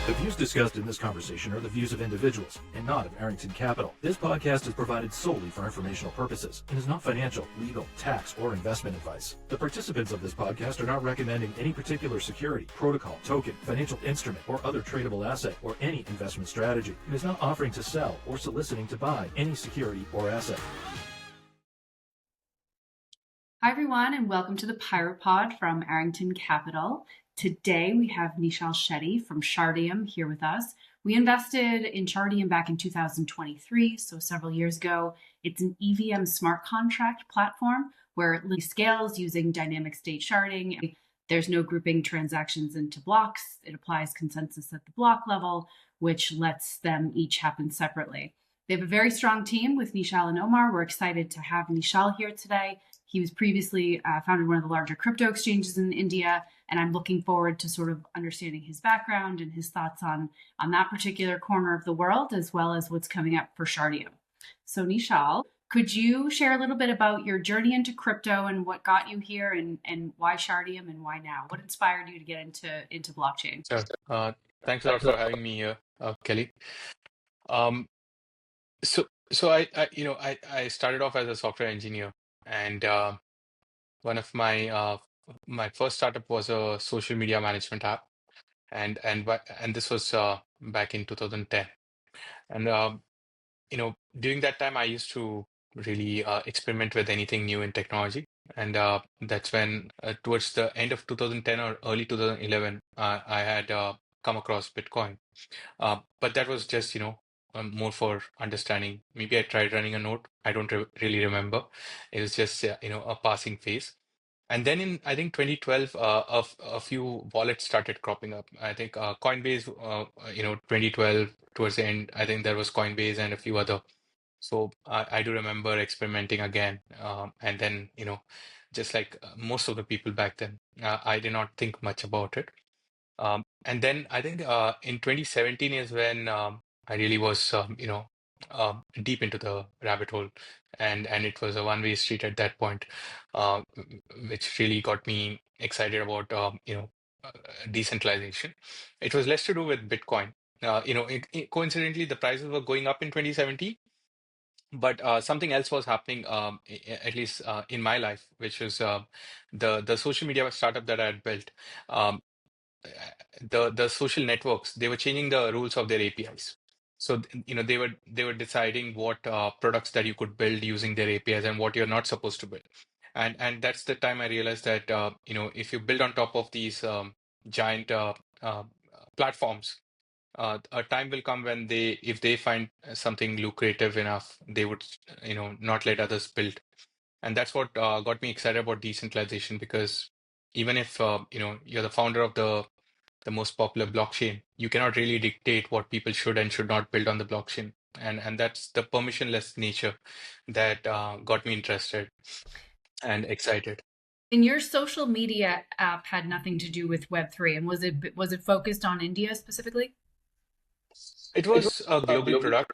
The views discussed in this conversation are the views of individuals and not of Arrington Capital. This podcast is provided solely for informational purposes and is not financial, legal, tax, or investment advice. The participants of this podcast are not recommending any particular security, protocol, token, financial instrument, or other tradable asset or any investment strategy. It is not offering to sell or soliciting to buy any security or asset. Hi, everyone, and welcome to the Pirate Pod from Arrington Capital. Today, we have Nischal Shetty from Shardeum here with us. We invested in Shardeum back in 2023, so several years ago. It's an EVM smart contract platform where it scales using dynamic state sharding. There's no grouping transactions into blocks. It applies consensus at the block level, which lets them each happen separately. They have a very strong team with Nischal and Omar. We're excited to have Nischal here today. He was previously founded one of the larger crypto exchanges in India, and I'm looking forward to sort of understanding his background and his thoughts on that particular corner of the world, as well as what's coming up for Shardeum. So Nischal, could you share a little bit about your journey into crypto and what got you here, and why Shardeum and why now? What inspired you to get into blockchain? Sure. Thanks a lot for having me here, Kelly. So I started off as a software engineer, and one of my first startup was a social media management app, and this was back in 2010. And during that time, I used to really experiment with anything new in technology, and that's when towards the end of 2010 or early 2011, I had come across Bitcoin. But that was just, more for understanding. Maybe I tried running a node. I don't really remember. It was just, a passing phase. And then in, I think, 2012, a few wallets started cropping up. I think Coinbase, 2012, towards the end, I think there was Coinbase and a few other. So I do remember experimenting again. And then, just like most of the people back then, I did not think much about it. And then I think in 2017 is when I really was, deep into the rabbit hole, and it was a one-way street at that point, which really got me excited about, decentralization. It was less to do with Bitcoin. Coincidentally, the prices were going up in 2017. But something else was happening, at least in my life, which was the social media startup that I had built. Um, the social networks, they were changing the rules of their APIs. So they were deciding what products that you could build using their APIs and what you're not supposed to build. And that's the time I realized that if you build on top of these giant platforms, a time will come when if they find something lucrative enough, they would not let others build. And that's what got me excited about decentralization, because even if you're the founder of the most popular blockchain, you cannot really dictate what people should and should not build on the blockchain. And that's the permissionless nature that got me interested and excited. And your social media app had nothing to do with Web3, and was it focused on India specifically? It was a global product,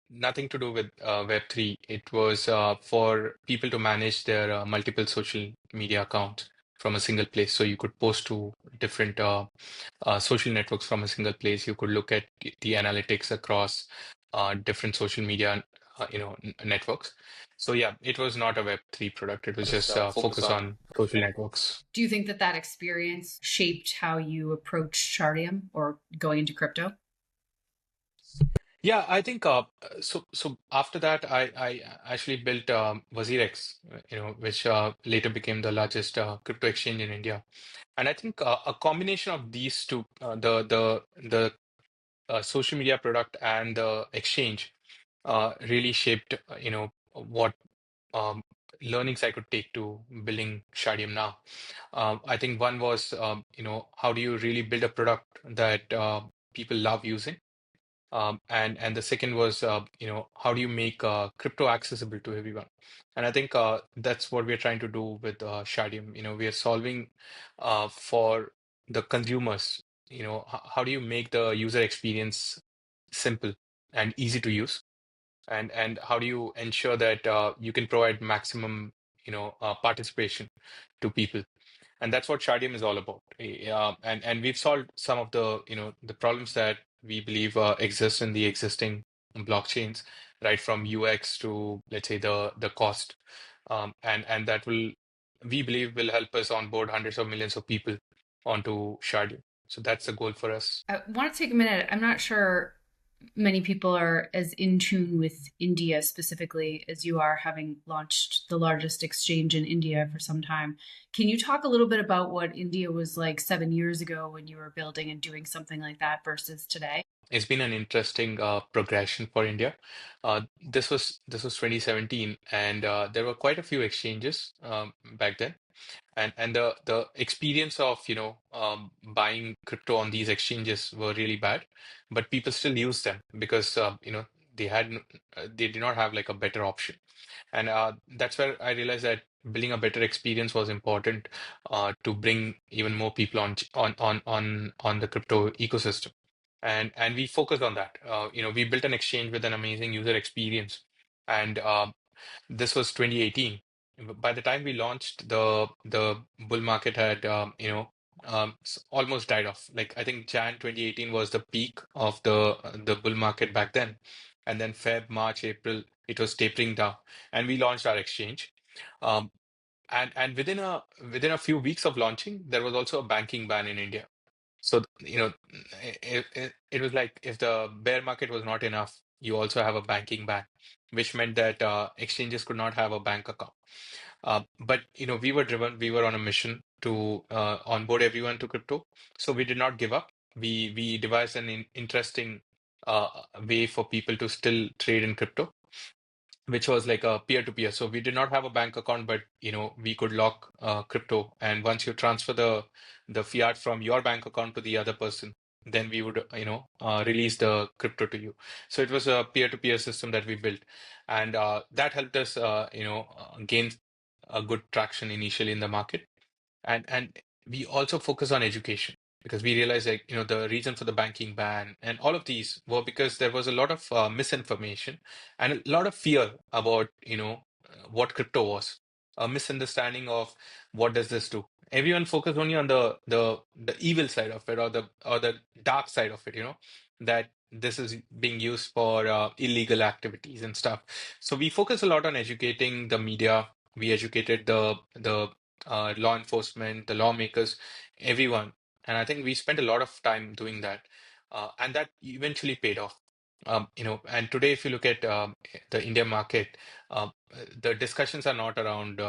nothing to do with Web3. It was for people to manage their multiple social media accounts from a single place. So you could post to different social networks from a single place. You could look at the analytics across different social media, networks. So yeah, it was not a Web3 product. It was just focused on social networks. Do you think that experience shaped how you approach Shardium or going into crypto? Yeah, I think so after that I actually built WazirX, which later became the largest crypto exchange in India. And I think a combination of these two, the social media product and the exchange, really shaped, what um, learnings I could take to building Sharding now. I think one was, how do you really build a product that people love using? And the second was, how do you make crypto accessible to everyone? And I think that's what we're trying to do with Sharding. We are solving for the consumers. How do you make the user experience simple and easy to use? And how do you ensure that you can provide maximum, participation to people? And that's what Shardium is all about. And we've solved some of the the problems that we believe exist in the existing blockchains, right from UX to, let's say, the cost, and that will, we believe, will help us onboard hundreds of millions of people onto Shardium. So that's the goal for us. I want to take a minute. I'm not sure many people are as in tune with India specifically as you are, having launched the largest exchange in India for some time. Can you talk a little bit about what India was like 7 years ago when you were building and doing something like that versus today? It's been an interesting progression for India. This was 2017, and there were quite a few exchanges back then. And the experience of buying crypto on these exchanges were really bad, but people still use them because they did not have like a better option. And that's where I realized that building a better experience was important to bring even more people on the crypto ecosystem. And we focused on that. We built an exchange with an amazing user experience, and this was 2018. By the time we launched, the bull market had almost died off. Like, I think Jan 2018 was the peak of the bull market back then, and then Feb, March, April, it was tapering down, and we launched our exchange. Um, and within a few weeks of launching, there was also a banking ban in India. So, it was like, if the bear market was not enough, you also have a banking ban, which meant that exchanges could not have a bank account. But we were driven, we were on a mission to onboard everyone to crypto. So we did not give up. We devised an interesting uh, way for people to still trade in crypto, which was like a peer-to-peer. So we did not have a bank account, but we could lock crypto, and once you transfer the fiat from your bank account to the other person, then we would release the crypto to you. So it was a peer-to-peer system that we built, and that helped us gain a good traction initially in the market. And we also focus on education, because we realized, like, the reason for the banking ban and all of these were because there was a lot of misinformation and a lot of fear about what crypto was, a misunderstanding of what does this do. Everyone focused only on the evil side of it, or the dark side of it, that this is being used for illegal activities and stuff. So we focus a lot on educating the media. We educated the law enforcement, the lawmakers, everyone. And I think we spent a lot of time doing that, and that eventually paid off. And today, if you look at the India market, the discussions are not around,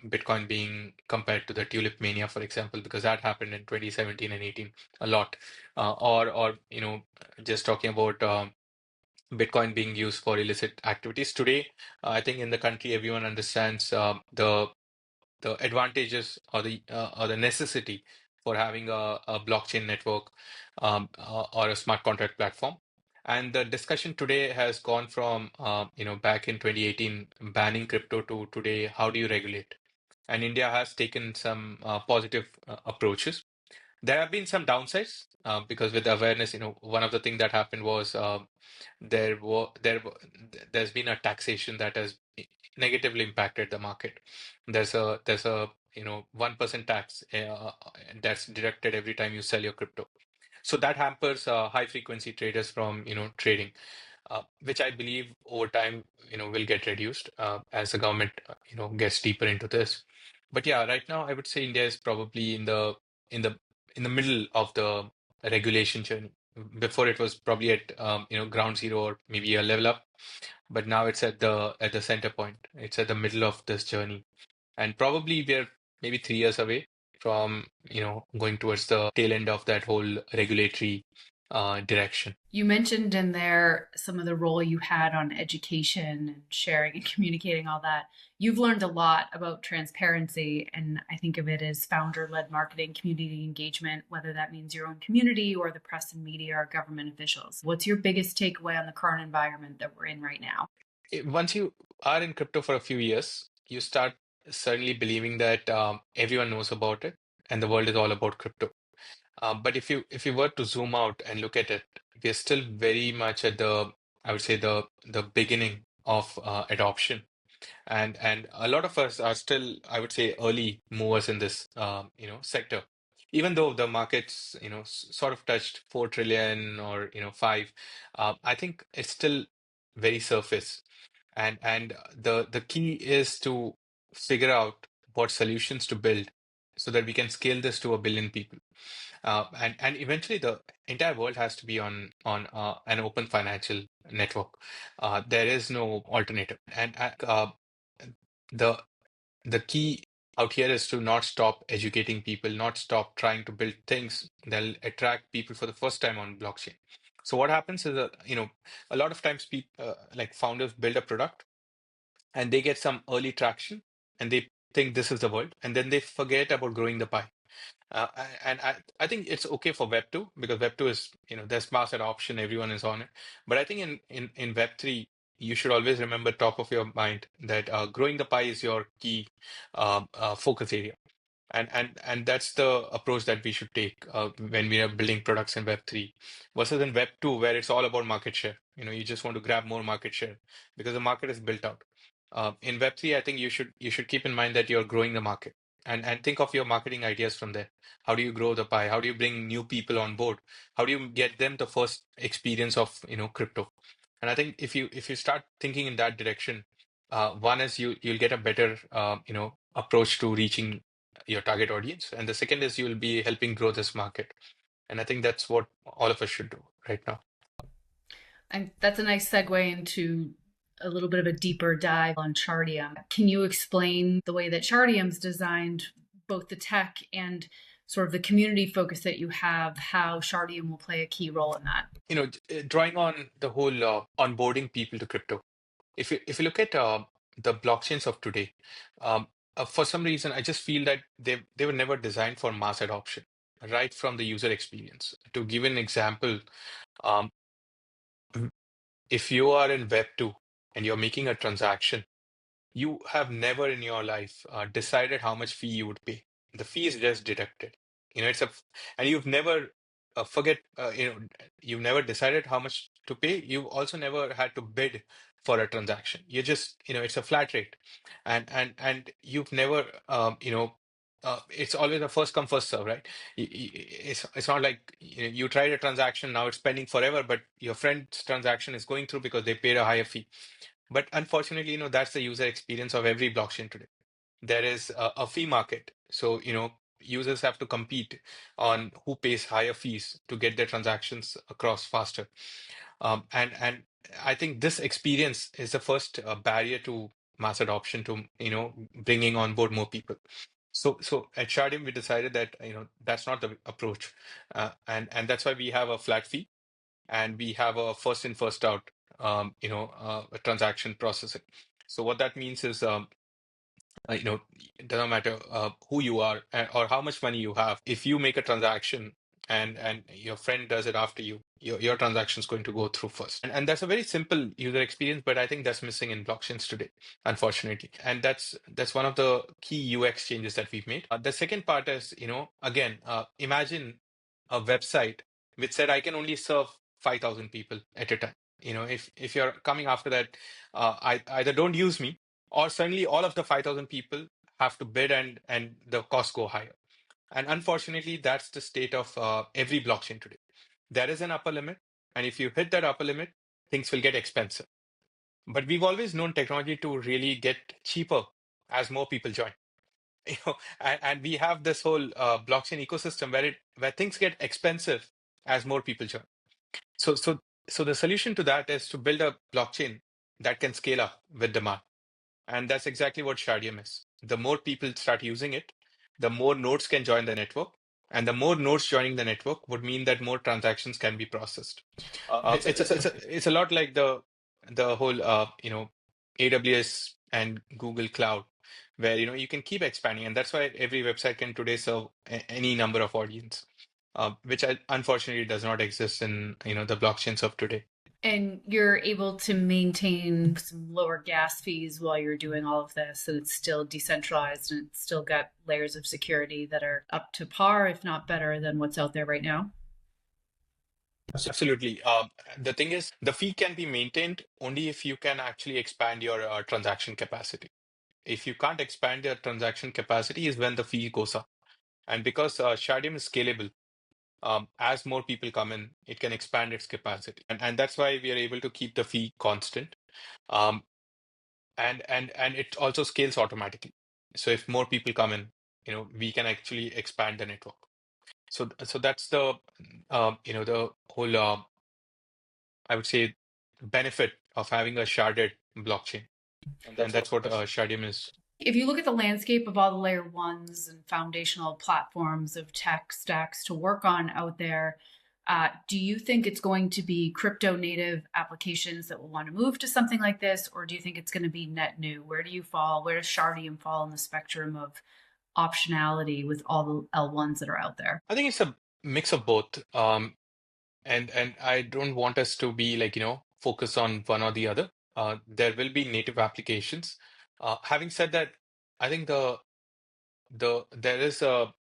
Bitcoin being compared to the tulip mania, for example, because that happened in 2017 and 18 a lot, or just talking about Bitcoin being used for illicit activities. Today, I think in the country, everyone understands the advantages, or the necessity for having a blockchain network, or a smart contract platform. And the discussion today has gone from back in 2018 banning crypto to today, how do you regulate? And India has taken some positive approaches. There have been some downsides, because with awareness, one of the things that happened was, there's been a taxation that has negatively impacted the market. There's a 1% tax that's deducted every time you sell your crypto. So that hampers high frequency traders from trading, which I believe over time will get reduced as the government gets deeper into this. But yeah, right now I would say India is probably in the in the middle of the regulation journey. Before, it was probably at ground zero, or maybe a level up, but now it's at the center point. It's at the middle of this journey, and probably we're maybe 3 years away from going towards the tail end of that whole regulatory direction. You mentioned in there some of the role you had on education and sharing and communicating all that. You've learned a lot about transparency, and I think of it as founder led marketing, community engagement, whether that means your own community or the press and media or government officials. What's your biggest takeaway on the current environment that we're in right now? Once you are in crypto for a few years, you start suddenly believing that everyone knows about it and the world is all about crypto. But if you were to zoom out and look at it, we are still very much at I would say, the beginning of adoption. And a lot of us are still, I would say, early movers in this sector. Even though the markets, sort of touched 4 trillion or, 5, I think it's still very surface. And the key is to figure out what solutions to build so that we can scale this to 1 billion people. And eventually the entire world has to be on an open financial network. There is no alternative. And the the key out here is to not stop educating people, not stop trying to build things that'll attract people for the first time on blockchain. So what happens is that, a lot of times people like founders build a product and they get some early traction and they think this is the world, and then they forget about growing the pie. And I think it's okay for Web 2 because Web 2 is, there's mass adoption, everyone is on it. But I think in Web 3, you should always remember top of your mind that growing the pie is your key focus area. And that's the approach that we should take when we are building products in Web 3 versus in Web 2, where it's all about market share. You just want to grab more market share because the market is built out. In Web 3, I think you should keep in mind that you're growing the market and think of your marketing ideas from there. How do you grow the pie? How do you bring new people on board? How do you get them the first experience of crypto? And I think if you start thinking in that direction, one is you'll get a better approach to reaching your target audience, and the second is you'll be helping grow this market. And I think that's what all of us should do right now. And that's a nice segue into a little bit of a deeper dive on Shardium. Can you explain the way that Shardium's designed, both the tech and sort of the community focus that you have, how Shardium will play a key role in that? Drawing on the whole onboarding people to crypto. If you look at the blockchains of today, for some reason, I just feel that they were never designed for mass adoption, right from the user experience. To give an example, um, if you are in Web 2 and you're making a transaction, you have never in your life decided how much fee you would pay. The fee is just deducted. And you've never you've never decided how much to pay. You've also never had to bid for a transaction. You just, it's a flat rate, and you've never, it's always a first come first serve, right? It's not like you tried a transaction, now it's pending forever, but your friend's transaction is going through because they paid a higher fee. But unfortunately, that's the user experience of every blockchain today. There is a fee market. So, users have to compete on who pays higher fees to get their transactions across faster. And I think this experience is the first barrier to mass adoption, to, bringing on board more people. So at Shardim, we decided that, that's not the approach. And that's why we have a flat fee and we have a first in, first out, a transaction processing. So what that means is, it doesn't matter who you are or how much money you have. If you make a transaction and your friend does it after you, your transaction is going to go through first. And that's a very simple user experience, but I think that's missing in blockchains today, unfortunately. And that's one of the key UX changes that we've made. The second part is, again, imagine a website which said I can only serve 5,000 people at a time. If you're coming after that, I either don't use me, or suddenly all of the 5,000 people have to bid and the costs go higher. And unfortunately, that's the state of every blockchain today. There is an upper limit, and if you hit that upper limit, things will get expensive. But we've always known technology to really get cheaper as more people join. And we have this whole blockchain ecosystem where things get expensive as more people join. So the solution to that is to build a blockchain that can scale up with demand. And that's exactly what Shardium is. The more people start using it, the more nodes can join the network. And the more nodes joining the network would mean that more transactions can be processed. It's a lot like the whole AWS and Google Cloud, where you can keep expanding, and that's why every website can today serve any number of audience, which unfortunately does not exist in the blockchains of today. And you're able to maintain some lower gas fees while you're doing all of this, and it's still decentralized and it's still got layers of security that are up to par, if not better than what's out there right now. Absolutely. The thing is, the fee can be maintained only if you can actually expand your transaction capacity. If you can't expand your transaction capacity, is when the fee goes up. And because Shardium is scalable, as more people come in, it can expand its capacity, and that's why we are able to keep the fee constant. Um, and it also scales automatically. So if more people come in, we can actually expand the network. So that's the the whole I would say benefit of having a sharded blockchain, and that's what Shardium is. If you look at the landscape of all the layer ones and foundational platforms of tech stacks to work on out there, do you think it's going to be crypto native applications that will want to move to something like this, or do you think it's going to be net new? Where do you fall? Where does Shardium fall in the spectrum of optionality with all the L1s that are out there? I think it's a mix of both. And I don't want us to be like, focus on one or the other. There will be native applications. Having said that, I think there is a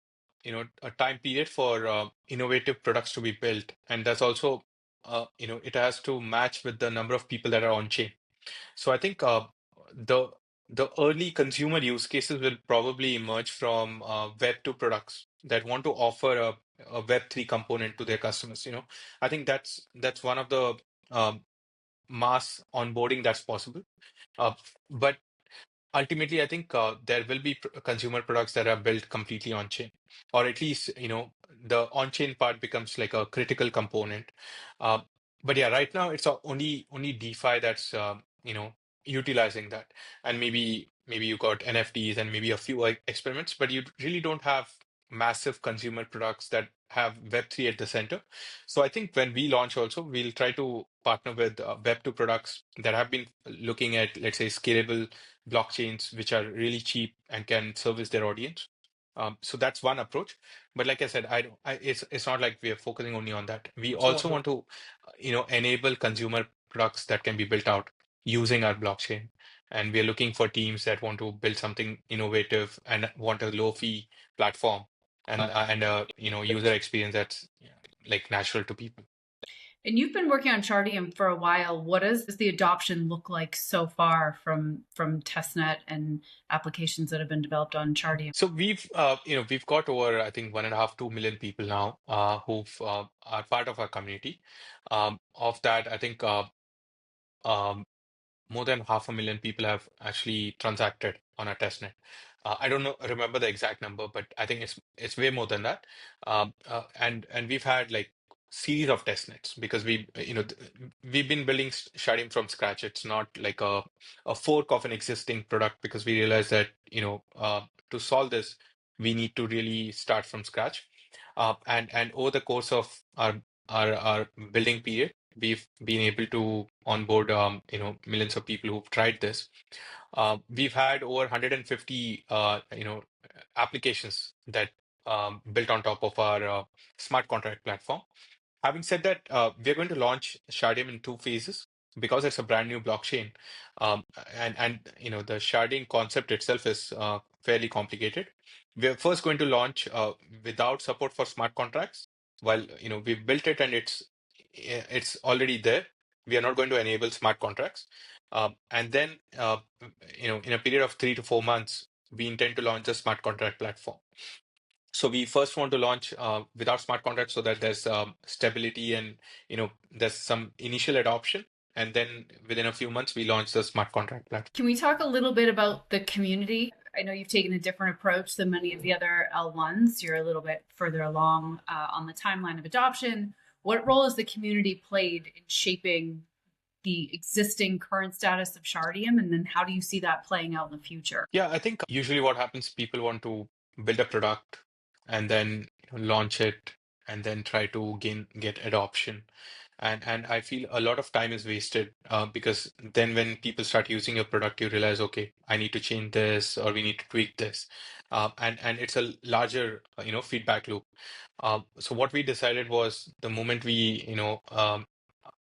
time period for innovative products to be built, and that's also it has to match with the number of people that are on chain. So I think the the early consumer use cases will probably emerge from Web2 products that want to offer a Web3 component to their customers. I think that's one of the um, mass onboarding that's possible. But ultimately, I think there will be consumer products that are built completely on chain, or at least the on chain part becomes like a critical component. Uh, but yeah, right now it's only DeFi that's utilizing that, and maybe you got NFTs and maybe a few experiments, but you really don't have massive consumer products that have Web3 at the center. So I think when we launch also, we'll try to partner with Web2 products that have been looking at, let's say, scalable blockchains which are really cheap and can service their audience. So that's one approach. But like I said, it's not like we are focusing only on that. We also want to, enable consumer products that can be built out using our blockchain. And we are looking for teams that want to build something innovative and want a low fee platform and user experience that's like natural to people. And you've been working on Shardium for a while. What does the adoption look like so far from testnet and applications that have been developed on Shardium? So we've got over, I think, 1.5, 2 million people now who've are part of our community. Of that, I think um, more than 500,000 people have actually transacted on a testnet. I don't remember the exact number, but I think it's way more than that. And we've had like series of testnets because we've been building Sharding from scratch. It's not like a fork of an existing product because we realized that to solve this we need to really start from scratch. And over the course of our building period, we've been able to onboard millions of people who've tried this. We've had over 150 applications that built on top of our smart contract platform. Having said that, we're going to launch Shardium in two phases because it's a brand new blockchain, and the Sharding concept itself is fairly complicated. We're first going to launch without support for smart contracts. While we've built it and it's already there, we are not going to enable smart contracts. And then in a period of 3 to 4 months, we intend to launch a smart contract platform. So we first want to launch without smart contracts so that there's stability and there's some initial adoption, and then within a few months we launch the smart contract platform. Can we talk a little bit about the community? I know you've taken a different approach than many of the other L1s. You're a little bit further along on the timeline of adoption. What role has the community played in shaping the existing current status of Shardium, and then how do you see that playing out in the future? Yeah, I think usually what happens, people want to build a product and then launch it and then try to get adoption. And I feel a lot of time is wasted because then when people start using your product, you realize, okay, I need to change this or we need to tweak this. And it's a larger, feedback loop. So what we decided was the moment we,